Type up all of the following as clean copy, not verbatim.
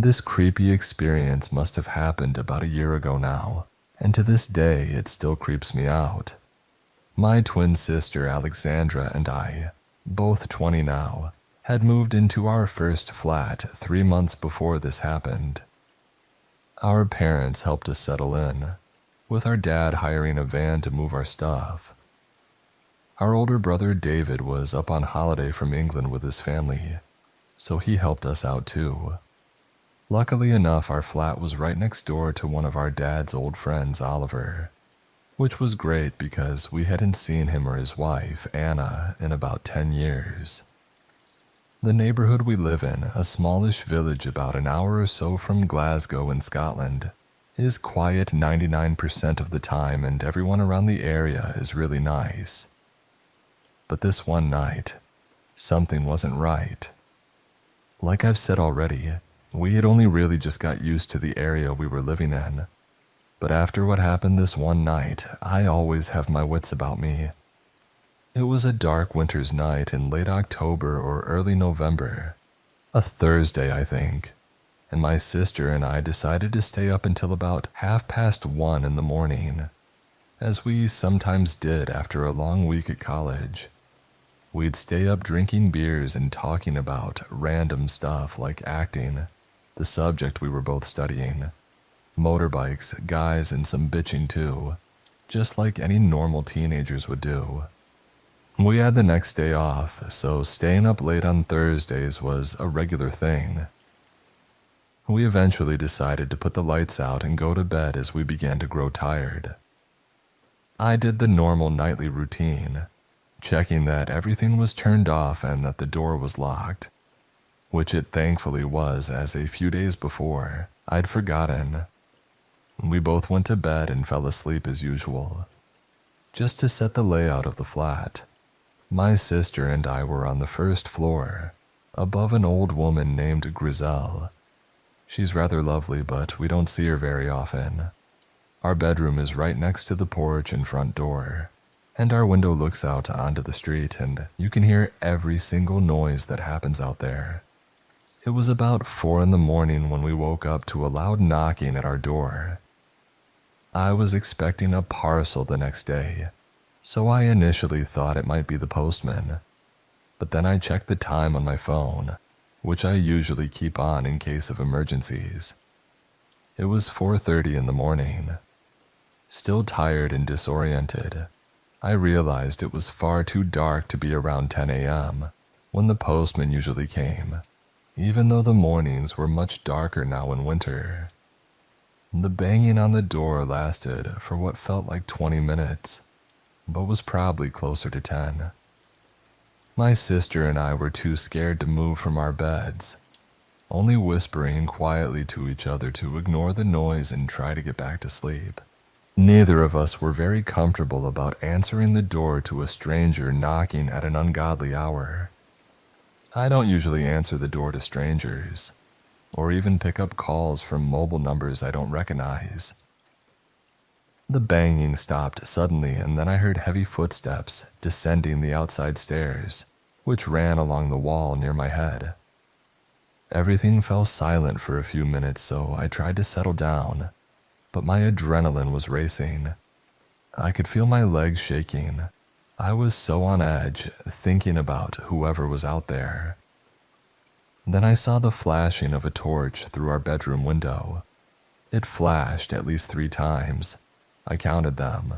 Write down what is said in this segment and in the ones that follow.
This creepy experience must have happened about a year ago now, and to this day it still creeps me out. My twin sister Alexandra and I, both 20 now, had moved into our first flat 3 months before this happened. Our parents helped us settle in, with our dad hiring a van to move our stuff. Our older brother David was up on holiday from England with his family, so he helped us out too. Luckily enough, our flat was right next door to one of our dad's old friends, Oliver, which was great because we hadn't seen him or his wife, Anna, in about 10 years. The neighborhood we live in, a smallish village about an hour or so from Glasgow in Scotland, is quiet 99% of the time, and everyone around the area is really nice. But this one night, something wasn't right. Like I've said already, we had only really just got used to the area we were living in. But after what happened this one night, I always have my wits about me. It was a dark winter's night in late October or early November, a Thursday I think, and my sister and I decided to stay up until about 1:30 in the morning, as we sometimes did after a long week at college. We'd stay up drinking beers and talking about random stuff like acting, the subject we were both studying, motorbikes, guys, and some bitching too, just like any normal teenagers would do. We had the next day off, so staying up late on Thursdays was a regular thing. We eventually decided to put the lights out and go to bed as we began to grow tired. I did the normal nightly routine, checking that everything was turned off and that the door was locked, which it thankfully was, as a few days before I'd forgotten. We both went to bed and fell asleep as usual. Just to set the layout of the flat, my sister and I were on the first floor, above an old woman named Griselle. She's rather lovely, but we don't see her very often. Our bedroom is right next to the porch and front door, and our window looks out onto the street, and you can hear every single noise that happens out there. It was about 4 in the morning when we woke up to a loud knocking at our door. I was expecting a parcel the next day, so I initially thought it might be the postman. But then I checked the time on my phone, which I usually keep on in case of emergencies. It was 4:30 in the morning. Still tired and disoriented, I realized it was far too dark to be around 10 a.m. when the postman usually came, even though the mornings were much darker now in winter. The banging on the door lasted for what felt like 20 minutes, but was probably closer to 10. My sister and I were too scared to move from our beds, only whispering quietly to each other to ignore the noise and try to get back to sleep. Neither of us were very comfortable about answering the door to a stranger knocking at an ungodly hour. I don't usually answer the door to strangers, or even pick up calls from mobile numbers I don't recognize. The banging stopped suddenly, and then I heard heavy footsteps descending the outside stairs, which ran along the wall near my head. Everything fell silent for a few minutes, so I tried to settle down, but my adrenaline was racing. I could feel my legs shaking. I was so on edge, thinking about whoever was out there. Then I saw the flashing of a torch through our bedroom window. It flashed at least 3 times. I counted them,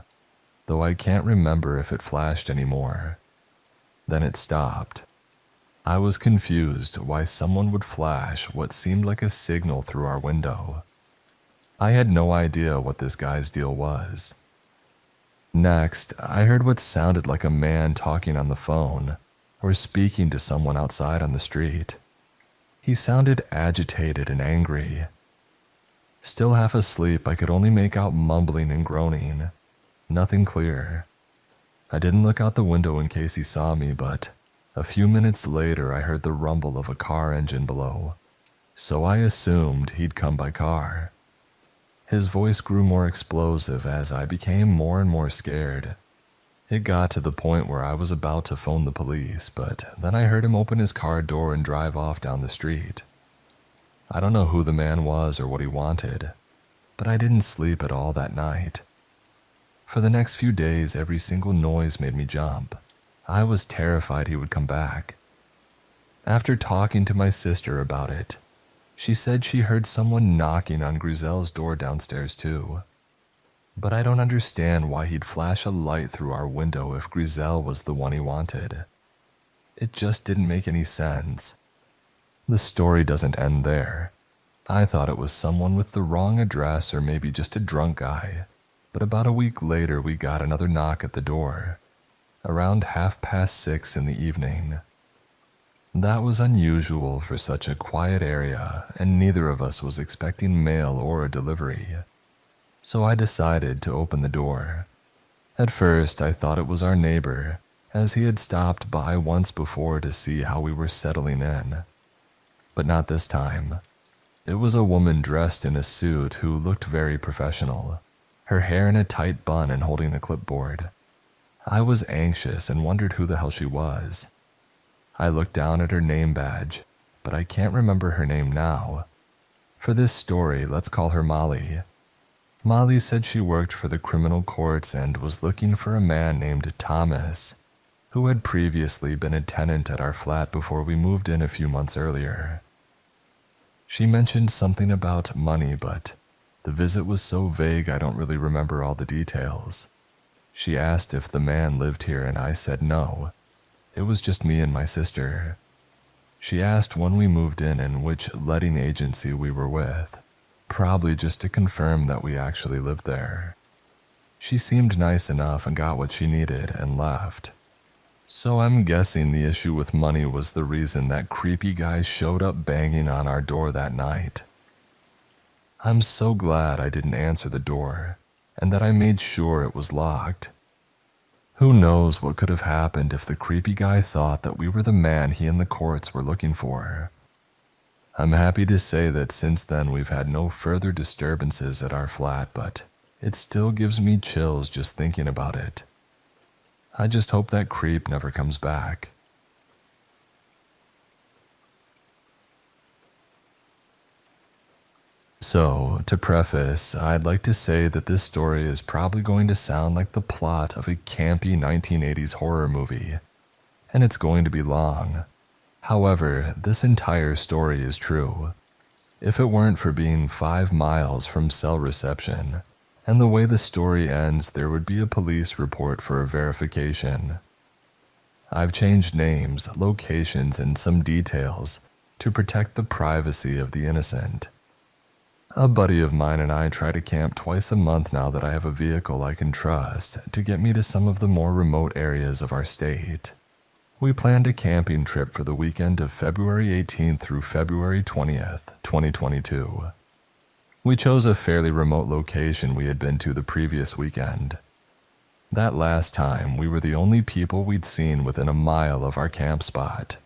though I can't remember if it flashed anymore. Then it stopped. I was confused why someone would flash what seemed like a signal through our window. I had no idea what this guy's deal was. Next, I heard what sounded like a man talking on the phone, or speaking to someone outside on the street. He sounded agitated and angry. Still half asleep, I could only make out mumbling and groaning. Nothing clear. I didn't look out the window in case he saw me, but a few minutes later I heard the rumble of a car engine below, so I assumed he'd come by car. His voice grew more explosive as I became more and more scared. It got to the point where I was about to phone the police, but then I heard him open his car door and drive off down the street. I don't know who the man was or what he wanted, but I didn't sleep at all that night. For the next few days, every single noise made me jump. I was terrified he would come back. After talking to my sister about it, she said she heard someone knocking on Grizel's door downstairs too. But I don't understand why he'd flash a light through our window if Grizel was the one he wanted. It just didn't make any sense. The story doesn't end there. I thought it was someone with the wrong address or maybe just a drunk guy. But about a week later, we got another knock at the door, around 6:30 in the evening. That was unusual for such a quiet area, and neither of us was expecting mail or a delivery. So I decided to open the door. At first, I thought it was our neighbor, as he had stopped by once before to see how we were settling in. But not this time. It was a woman dressed in a suit who looked very professional, her hair in a tight bun and holding a clipboard. I was anxious and wondered who the hell she was. I looked down at her name badge, but I can't remember her name now. For this story, let's call her Molly. Molly said she worked for the criminal courts and was looking for a man named Thomas, who had previously been a tenant at our flat before we moved in a few months earlier. She mentioned something about money, but the visit was so vague I don't really remember all the details. She asked if the man lived here and I said no. It was just me and my sister. She asked when we moved in and which letting agency we were with, probably just to confirm that we actually lived there. She seemed nice enough and got what she needed and left. So I'm guessing the issue with money was the reason that creepy guy showed up banging on our door that night. I'm so glad I didn't answer the door, and that I made sure it was locked. Who knows what could have happened if the creepy guy thought that we were the man he and the courts were looking for. I'm happy to say that since then we've had no further disturbances at our flat, but it still gives me chills just thinking about it. I just hope that creep never comes back. So, to preface, I'd like to say that this story is probably going to sound like the plot of a campy 1980s horror movie, and it's going to be long. However, this entire story is true. If it weren't for being 5 miles from cell reception, and the way the story ends, there would be a police report for a verification. I've changed names, locations, and some details to protect the privacy of the innocent. A buddy of mine and I try to camp twice a month now that I have a vehicle I can trust to get me to some of the more remote areas of our state. We planned a camping trip for the weekend of February 18th through February 20th, 2022. We chose a fairly remote location we had been to the previous weekend. That last time, we were the only people we'd seen within a mile of our camp spot.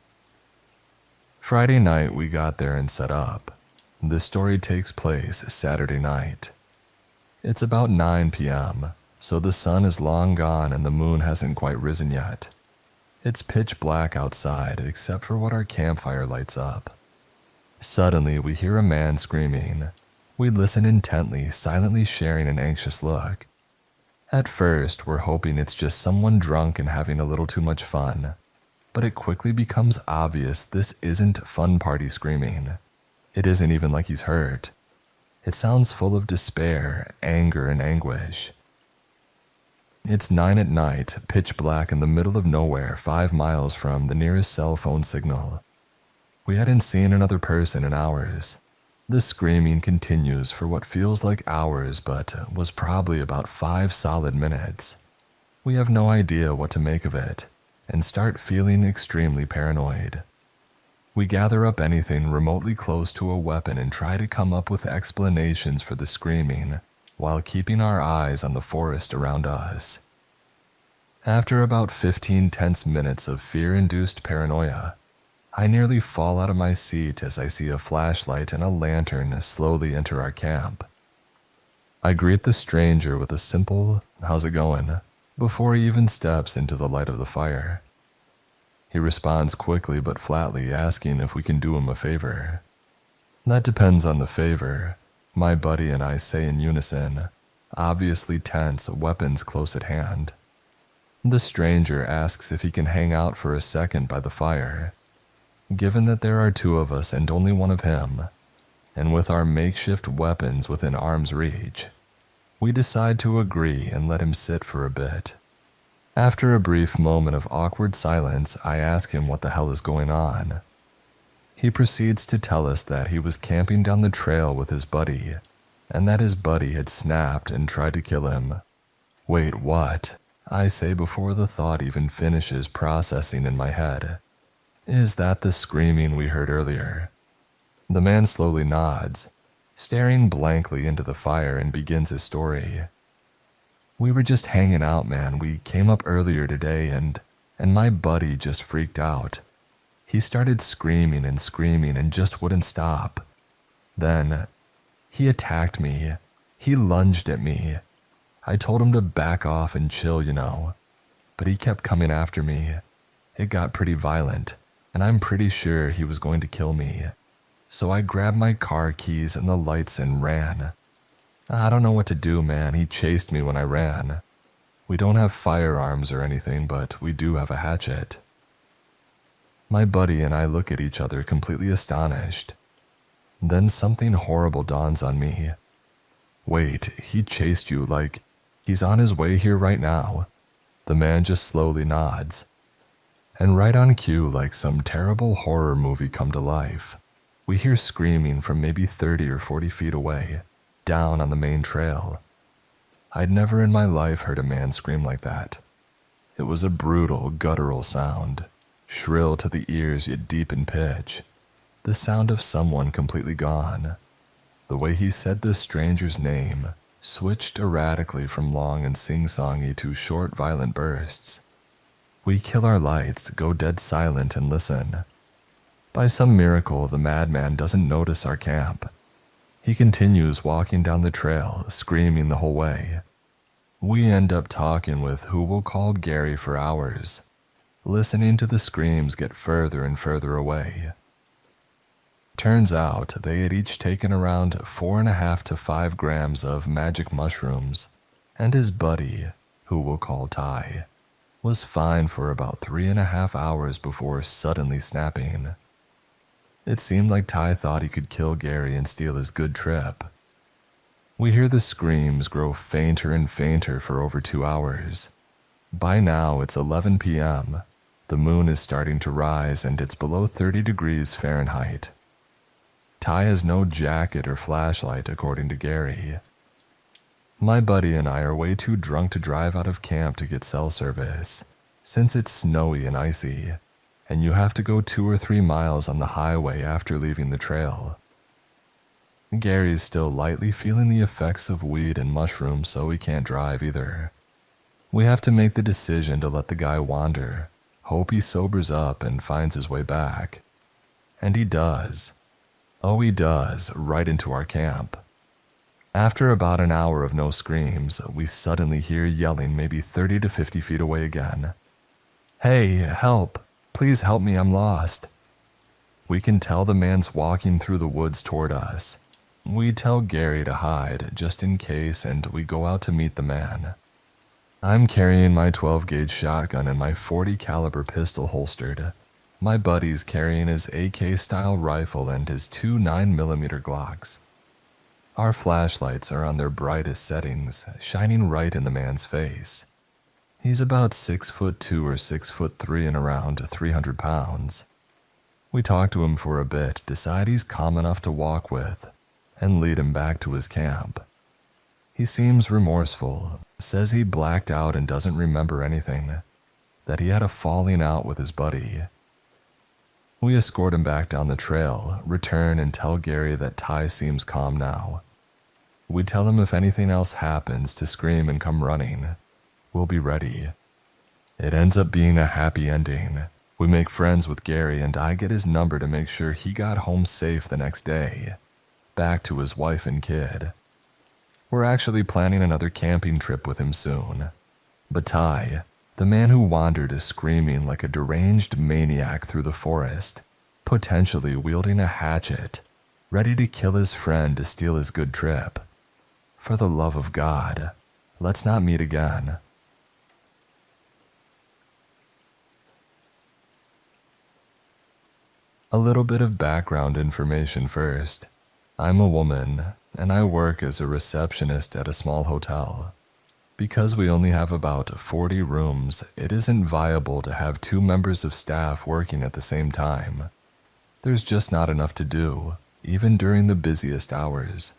Friday night, we got there and set up. This story takes place Saturday night. It's about 9 p.m., so the sun is long gone and the moon hasn't quite risen yet. It's pitch black outside except for what our campfire lights up. Suddenly, we hear a man screaming. We listen intently, silently sharing an anxious look. At first, we're hoping it's just someone drunk and having a little too much fun, but it quickly becomes obvious this isn't fun party screaming. It isn't even like he's hurt. It sounds full of despair, anger, and anguish. It's 9 at night, pitch black in the middle of nowhere, 5 miles from the nearest cell phone signal. We hadn't seen another person in hours. The screaming continues for what feels like hours, but was probably about 5 solid minutes. We have no idea what to make of it, and start feeling extremely paranoid. We gather up anything remotely close to a weapon and try to come up with explanations for the screaming, while keeping our eyes on the forest around us. After about 15 tense minutes of fear-induced paranoia, I nearly fall out of my seat as I see a flashlight and a lantern slowly enter our camp. I greet the stranger with a simple, "How's it going?" before he even steps into the light of the fire. He responds quickly but flatly, asking if we can do him a favor. That depends on the favor, my buddy and I say in unison, obviously tense, weapons close at hand. The stranger asks if he can hang out for a second by the fire. Given that there are two of us and only one of him, and with our makeshift weapons within arm's reach, we decide to agree and let him sit for a bit. After a brief moment of awkward silence, I ask him what the hell is going on. He proceeds to tell us that he was camping down the trail with his buddy, and that his buddy had snapped and tried to kill him. Wait, what? I say before the thought even finishes processing in my head. Is that the screaming we heard earlier? The man slowly nods, staring blankly into the fire, and begins his story. We were just hanging out, man. We came up earlier today and my buddy just freaked out. He started screaming and just wouldn't stop. Then he attacked me. He lunged at me. I told him to back off and chill, but he kept coming after me. It got pretty violent, and I'm pretty sure he was going to kill me. So I grabbed my car keys and the lights and ran. I don't know what to do, man. He chased me when I ran. We don't have firearms or anything, but we do have a hatchet. My buddy and I look at each other completely astonished. Then something horrible dawns on me. Wait, he chased you like he's on his way here right now. The man just slowly nods. And right on cue, like some terrible horror movie come to life, we hear screaming from maybe 30 or 40 feet away, down on the main trail. I'd never in my life heard a man scream like that. It was a brutal, guttural sound, shrill to the ears yet deep in pitch, the sound of someone completely gone. The way he said this stranger's name switched erratically from long and sing-songy to short, violent bursts. We kill our lights, go dead silent, and listen. By some miracle, the madman doesn't notice our camp. He continues walking down the trail, screaming the whole way. We end up talking with who we'll call Gary for hours, listening to the screams get further and further away. Turns out they had each taken around 4.5 to 5 grams of magic mushrooms, and his buddy, who we'll call Ty, was fine for about 3.5 hours before suddenly snapping. It seemed like Ty thought he could kill Gary and steal his good trip. We hear the screams grow fainter and fainter for over 2 hours. By now it's 11 p.m. The moon is starting to rise and it's below 30 degrees Fahrenheit. Ty has no jacket or flashlight, according to Gary. My buddy and I are way too drunk to drive out of camp to get cell service, since it's snowy and icy, and you have to go 2 or 3 miles on the highway after leaving the trail. Gary's still lightly feeling the effects of weed and mushrooms, so he can't drive either. We have to make the decision to let the guy wander, hope he sobers up and finds his way back. And he does. Oh, he does, right into our camp. After about an hour of no screams, we suddenly hear yelling maybe 30 to 50 feet away again. Hey, help! Please help me, I'm lost. We can tell the man's walking through the woods toward us. We tell Gary to hide, just in case, and we go out to meet the man. I'm carrying my 12-gauge shotgun and my .40 caliber pistol holstered. My buddy's carrying his AK-style rifle and his 2 9mm Glocks. Our flashlights are on their brightest settings, shining right in the man's face. He's about 6'2" or 6'3" and around 300 pounds. We talk to him for a bit, decide he's calm enough to walk with, and lead him back to his camp. He seems remorseful, says he blacked out and doesn't remember anything, that he had a falling out with his buddy. We escort him back down the trail, return and tell Gary that Ty seems calm now. We tell him if anything else happens to scream and come running. We'll be ready. It ends up being a happy ending. We make friends with Gary and I get his number to make sure he got home safe the next day, back to his wife and kid. We're actually planning another camping trip with him soon. But Ty, the man who wandered, is screaming like a deranged maniac through the forest, potentially wielding a hatchet. ready to kill his friend to steal his good trip. For the love of God, let's not meet again. A little bit of background information first. I'm a woman, and I work as a receptionist at a small hotel. Because we only have about 40 rooms, it isn't viable to have 2 members of staff working at the same time. There's just not enough to do, even during the busiest hours.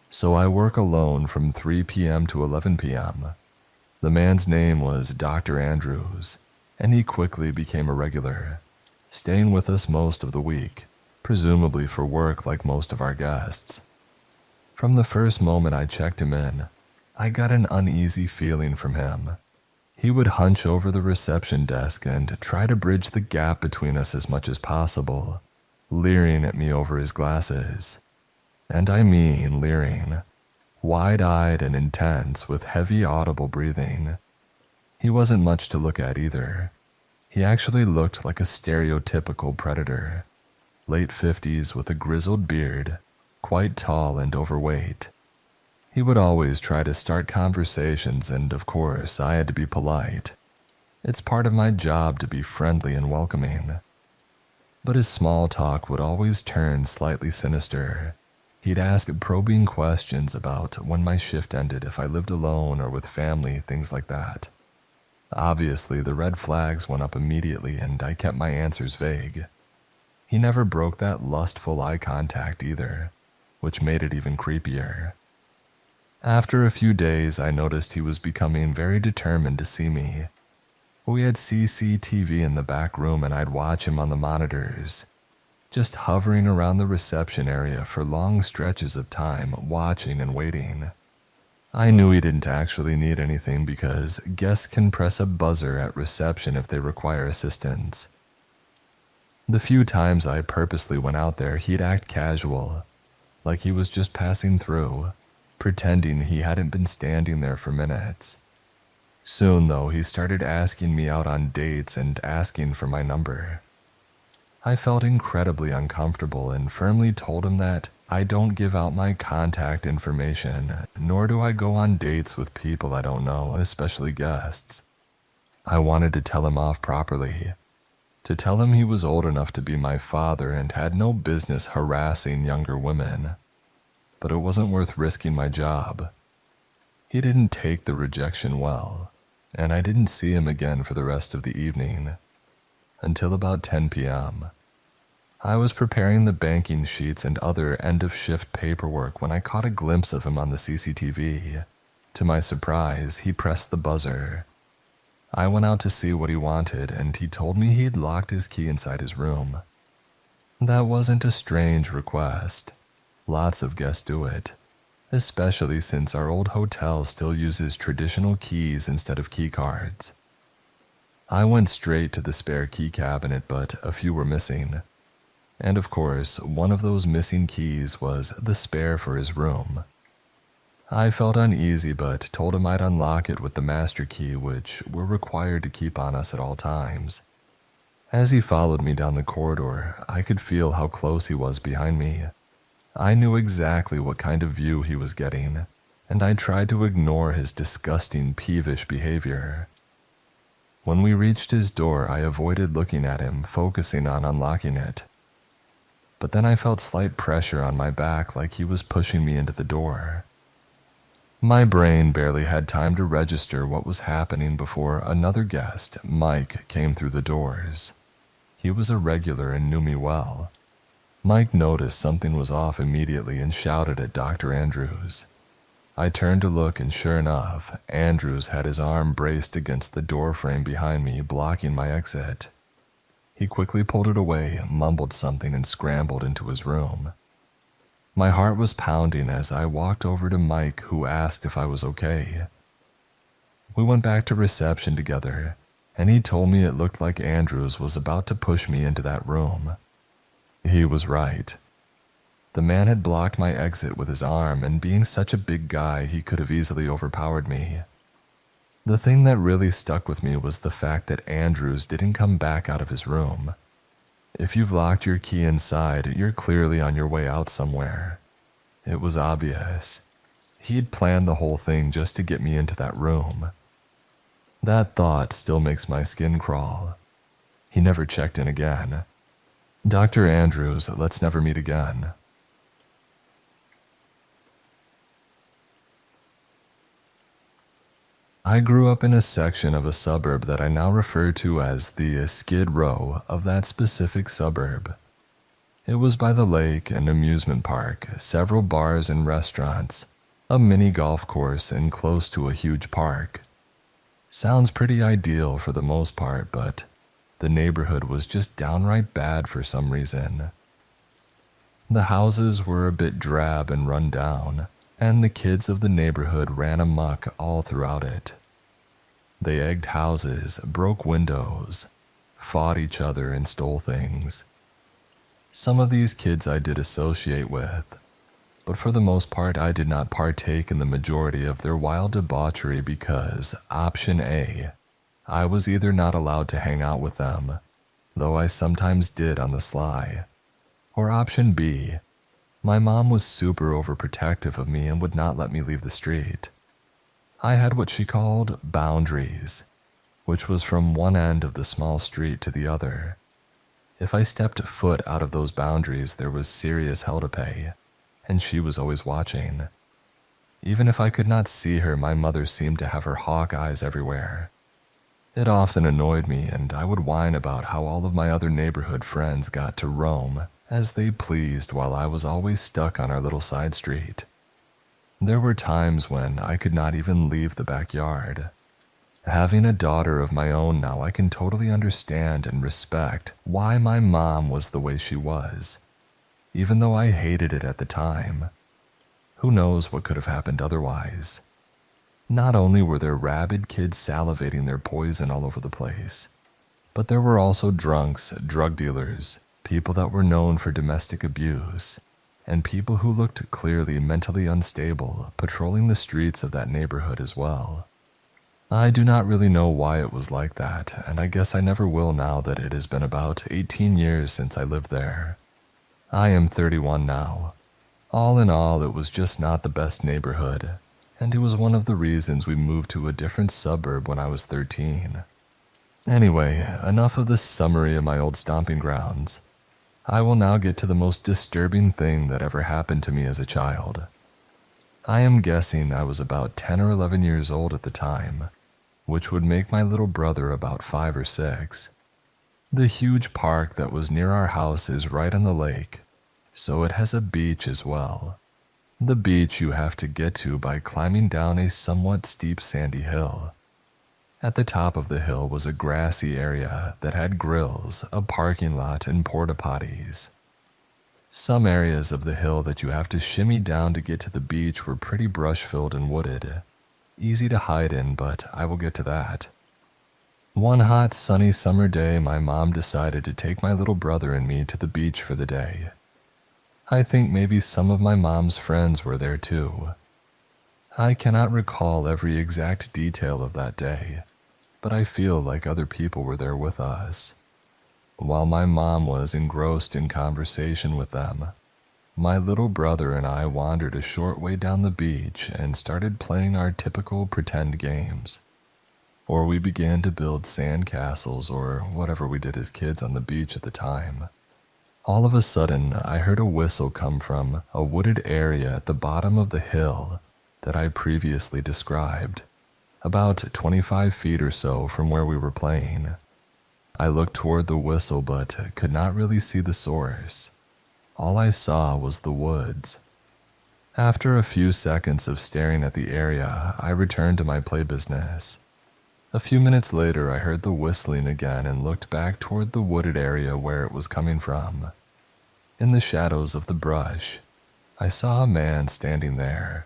So I work alone from 3 p.m. to 11 p.m. The man's name was Dr. Andrews, and he quickly became a regular, staying with us most of the week, presumably for work like most of our guests. From the first moment I checked him in, I got an uneasy feeling from him. He would hunch over the reception desk and try to bridge the gap between us as much as possible, leering at me over his glasses. And I mean leering, wide-eyed and intense with heavy audible breathing. He wasn't much to look at either. He actually looked like a stereotypical predator, late 50s with a grizzled beard, quite tall and overweight. He would always try to start conversations, and of course, I had to be polite. It's part of my job to be friendly and welcoming. But his small talk would always turn slightly sinister. He'd ask probing questions about when my shift ended, if I lived alone or with family, things like that. Obviously, the red flags went up immediately, and I kept my answers vague. He never broke that lustful eye contact either, which made it even creepier. After a few days, I noticed he was becoming very determined to see me. We had CCTV in the back room, and I'd watch him on the monitors, just hovering around the reception area for long stretches of time, watching and waiting. I knew he didn't actually need anything because guests can press a buzzer at reception if they require assistance. The few times I purposely went out there, he'd act casual, like he was just passing through, pretending he hadn't been standing there for minutes. Soon, though, he started asking me out on dates and asking for my number. I felt incredibly uncomfortable and firmly told him that I don't give out my contact information, nor do I go on dates with people I don't know, especially guests. I wanted to tell him off properly, to tell him he was old enough to be my father and had no business harassing younger women. But it wasn't worth risking my job. He didn't take the rejection well, and I didn't see him again for the rest of the evening, until about 10 p.m. I was preparing the banking sheets and other end-of-shift paperwork when I caught a glimpse of him on the CCTV. To my surprise, he pressed the buzzer. I went out to see what he wanted, and he told me he'd locked his key inside his room. That wasn't a strange request. Lots of guests do it, especially since our old hotel still uses traditional keys instead of key cards. I went straight to the spare key cabinet, but a few were missing. And of course, one of those missing keys was the spare for his room. I felt uneasy, but told him I'd unlock it with the master key, which we're required to keep on us at all times. As he followed me down the corridor, I could feel how close he was behind me. I knew exactly what kind of view he was getting, and I tried to ignore his disgusting, peevish behavior. When we reached his door, I avoided looking at him, focusing on unlocking it. But then I felt slight pressure on my back, like he was pushing me into the door. My brain barely had time to register what was happening before another guest, Mike, came through the doors. He was a regular and knew me well. Mike noticed something was off immediately and shouted at Dr. Andrews. I turned to look, and sure enough, Andrews had his arm braced against the door frame behind me, blocking my exit. He quickly pulled it away, mumbled something, and scrambled into his room. My heart was pounding as I walked over to Mike, who asked if I was okay. We went back to reception together, and he told me it looked like Andrews was about to push me into that room. He was right. The man had blocked my exit with his arm, and being such a big guy, he could have easily overpowered me. The thing that really stuck with me was the fact that Andrews didn't come back out of his room. If you've locked your key inside, you're clearly on your way out somewhere. It was obvious. He'd planned the whole thing just to get me into that room. That thought still makes my skin crawl. He never checked in again. Dr. Andrews, let's never meet again. I grew up in a section of a suburb that I now refer to as the Skid Row of that specific suburb. It was by the lake, an amusement park, several bars and restaurants, a mini golf course, and close to a huge park. Sounds pretty ideal for the most part, but the neighborhood was just downright bad for some reason. The houses were a bit drab and run down, and the kids of the neighborhood ran amok all throughout it. They egged houses, broke windows, fought each other, and stole things. Some of these kids I did associate with, but for the most part I did not partake in the majority of their wild debauchery because, option A, I was either not allowed to hang out with them, though I sometimes did on the sly, or option B, my mom was super overprotective of me and would not let me leave the street. I had what she called boundaries, which was from one end of the small street to the other. If I stepped foot out of those boundaries, there was serious hell to pay, and she was always watching. Even if I could not see her, my mother seemed to have her hawk eyes everywhere. It often annoyed me, and I would whine about how all of my other neighborhood friends got to roam as they pleased while I was always stuck on our little side street. There were times when I could not even leave the backyard. Having a daughter of my own now, I can totally understand and respect why my mom was the way she was, even though I hated it at the time. Who knows what could have happened otherwise? Not only were there rabid kids salivating their poison all over the place, but there were also drunks, drug dealers, people that were known for domestic abuse, and people who looked clearly mentally unstable patrolling the streets of that neighborhood as well. I do not really know why it was like that, and I guess I never will now that it has been about 18 years since I lived there. I am 31 now. All in all, it was just not the best neighborhood, and it was one of the reasons we moved to a different suburb when I was 13. Anyway, enough of this summary of my old stomping grounds. I will now get to the most disturbing thing that ever happened to me as a child. I am guessing I was about 10 or 11 years old at the time, which would make my little brother about 5 or 6. The huge park that was near our house is right on the lake, so it has a beach as well. The beach you have to get to by climbing down a somewhat steep sandy hill. At the top of the hill was a grassy area that had grills, a parking lot, and porta potties. Some areas of the hill that you have to shimmy down to get to the beach were pretty brush-filled and wooded. Easy to hide in, but I will get to that. One hot, sunny summer day, my mom decided to take my little brother and me to the beach for the day. I think maybe some of my mom's friends were there too. I cannot recall every exact detail of that day, but I feel like other people were there with us. While my mom was engrossed in conversation with them, my little brother and I wandered a short way down the beach and started playing our typical pretend games. Or we began to build sand castles or whatever we did as kids on the beach at the time. All of a sudden, I heard a whistle come from a wooded area at the bottom of the hill that I previously described, about 25 feet or so from where we were playing. I looked toward the whistle but could not really see the source. All I saw was the woods. After a few seconds of staring at the area, I returned to my play business. A few minutes later, I heard the whistling again and looked back toward the wooded area where it was coming from. In the shadows of the brush, I saw a man standing there.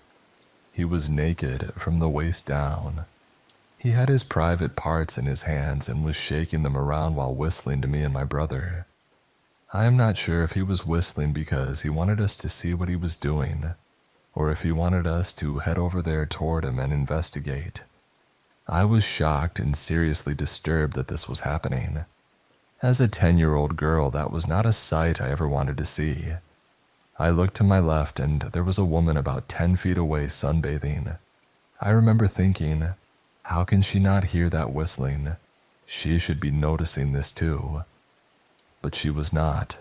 He was naked from the waist down. He had his private parts in his hands and was shaking them around while whistling to me and my brother. I am not sure if he was whistling because he wanted us to see what he was doing, or if he wanted us to head over there toward him and investigate. I was shocked and seriously disturbed that this was happening. As a 10-year-old girl, that was not a sight I ever wanted to see. I looked to my left and there was a woman about 10 feet away sunbathing. I remember thinking, how can she not hear that whistling? She should be noticing this too. But she was not.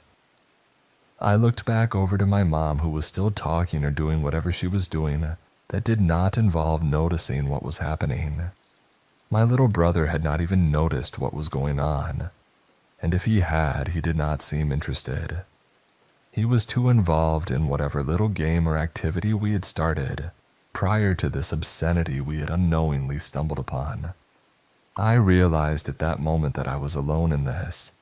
I looked back over to my mom, who was still talking or doing whatever she was doing that did not involve noticing what was happening. My little brother had not even noticed what was going on, and if he had, he did not seem interested. He was too involved in whatever little game or activity we had started prior to this obscenity we had unknowingly stumbled upon. I realized at that moment that I was alone in this.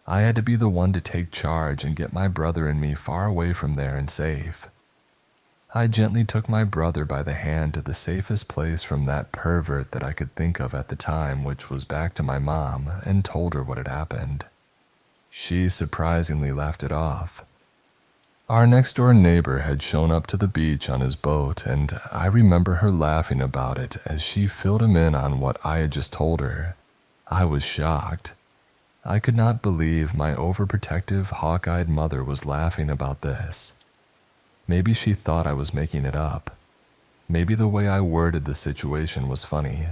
I had to be the one to take charge and get my brother and me far away from there and safe. I gently took my brother by the hand to the safest place from that pervert that I could think of at the time, which was back to my mom, and told her what had happened. She surprisingly laughed it off. Our next-door neighbor had shown up to the beach on his boat, and I remember her laughing about it as she filled him in on what I had just told her. I was shocked. I could not believe my overprotective, hawk-eyed mother was laughing about this. Maybe she thought I was making it up. Maybe the way I worded the situation was funny.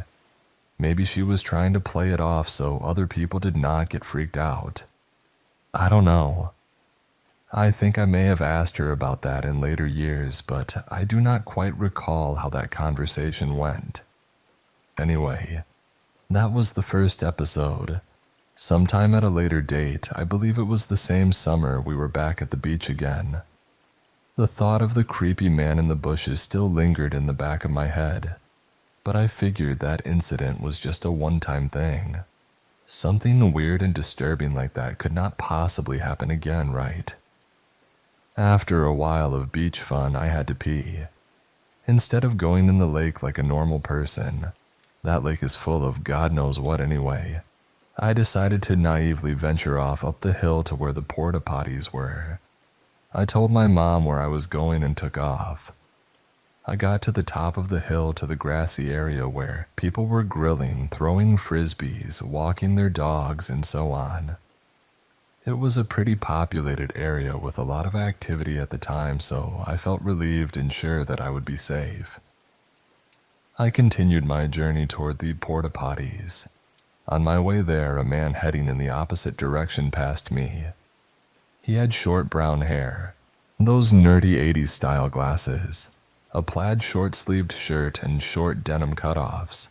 Maybe she was trying to play it off so other people did not get freaked out. I don't know. I think I may have asked her about that in later years, but I do not quite recall how that conversation went. Anyway, that was the first episode. Sometime at a later date, I believe it was the same summer, we were back at the beach again. The thought of the creepy man in the bushes still lingered in the back of my head, but I figured that incident was just a one-time thing. Something weird and disturbing like that could not possibly happen again, right? After a while of beach fun, I had to pee. Instead of going in the lake like a normal person, that lake is full of God knows what anyway, I decided to naively venture off up the hill to where the porta potties were. I told my mom where I was going and took off. I got to the top of the hill to the grassy area where people were grilling, throwing frisbees, walking their dogs, and so on. It was a pretty populated area with a lot of activity at the time, so I felt relieved and sure that I would be safe. I continued my journey toward the porta potties. On my way there, a man heading in the opposite direction passed me. He had short brown hair, those nerdy 80s style glasses, a plaid short-sleeved shirt, and short denim cutoffs.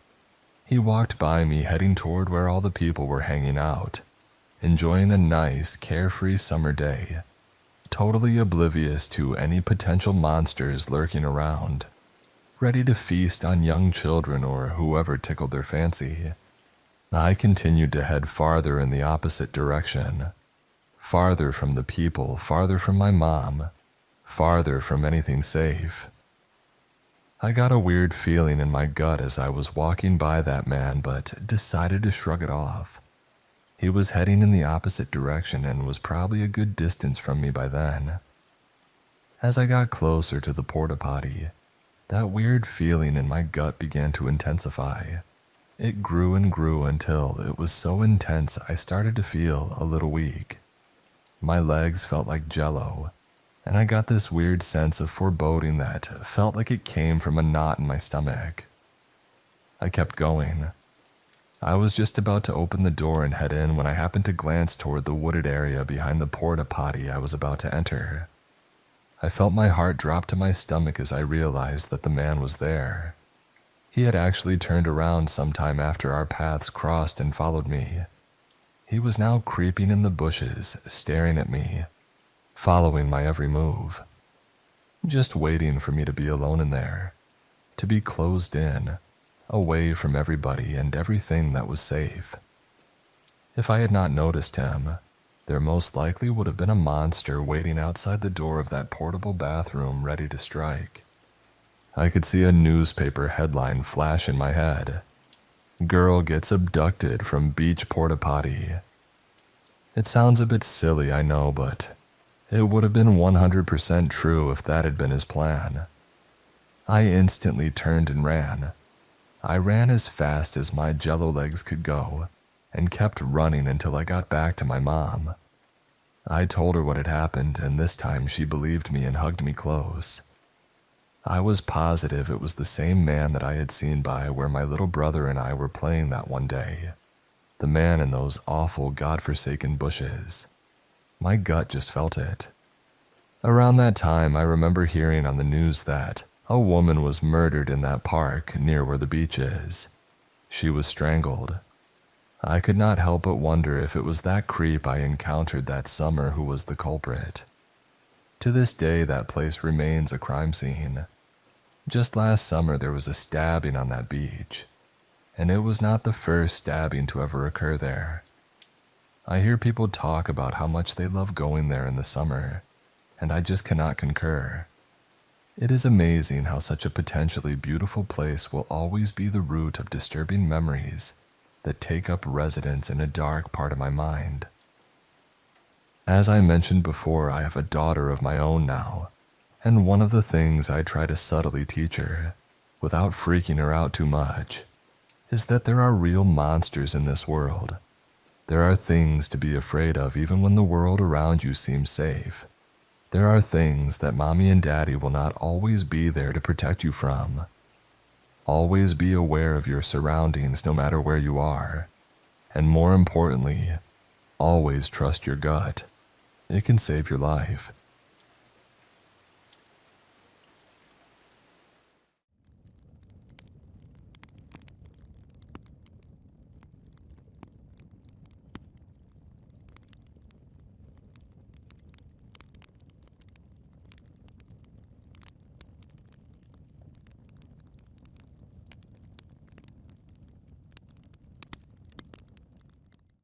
He walked by me heading toward where all the people were hanging out, enjoying a nice, carefree summer day, totally oblivious to any potential monsters lurking around, ready to feast on young children or whoever tickled their fancy. I continued to head farther in the opposite direction. Farther from the people, farther from my mom, farther from anything safe. I got a weird feeling in my gut as I was walking by that man, but decided to shrug it off. He was heading in the opposite direction and was probably a good distance from me by then. As I got closer to the porta potty, that weird feeling in my gut began to intensify. It grew and grew until it was so intense I started to feel a little weak. My legs felt like jello, and I got this weird sense of foreboding that felt like it came from a knot in my stomach. I kept going. I was just about to open the door and head in when I happened to glance toward the wooded area behind the porta potty I was about to enter. I felt my heart drop to my stomach as I realized that the man was there. He had actually turned around sometime after our paths crossed and followed me. He was now creeping in the bushes, staring at me, following my every move, just waiting for me to be alone in there, to be closed in, away from everybody and everything that was safe. If I had not noticed him, there most likely would have been a monster waiting outside the door of that portable bathroom ready to strike. I could see a newspaper headline flash in my head. Girl gets abducted from beach porta potty. It sounds a bit silly, I know, but it would have been 100% true if that had been his plan. I instantly turned and ran. I ran as fast as my jello legs could go, and kept running until I got back to my mom. I told her what had happened, and this time she believed me and hugged me close. I was positive it was the same man that I had seen by where my little brother and I were playing that one day. The man in those awful, godforsaken bushes. My gut just felt it. Around that time, I remember hearing on the news that a woman was murdered in that park near where the beach is. She was strangled. I could not help but wonder if it was that creep I encountered that summer who was the culprit. To this day, that place remains a crime scene. Just last summer, there was a stabbing on that beach, and it was not the first stabbing to ever occur there. I hear people talk about how much they love going there in the summer, and I just cannot concur. It is amazing how such a potentially beautiful place will always be the root of disturbing memories that take up residence in a dark part of my mind. As I mentioned before, I have a daughter of my own now, and one of the things I try to subtly teach her, without freaking her out too much, is that there are real monsters in this world. There are things to be afraid of even when the world around you seems safe. There are things that mommy and daddy will not always be there to protect you from. Always be aware of your surroundings no matter where you are. And more importantly, always trust your gut. It can save your life.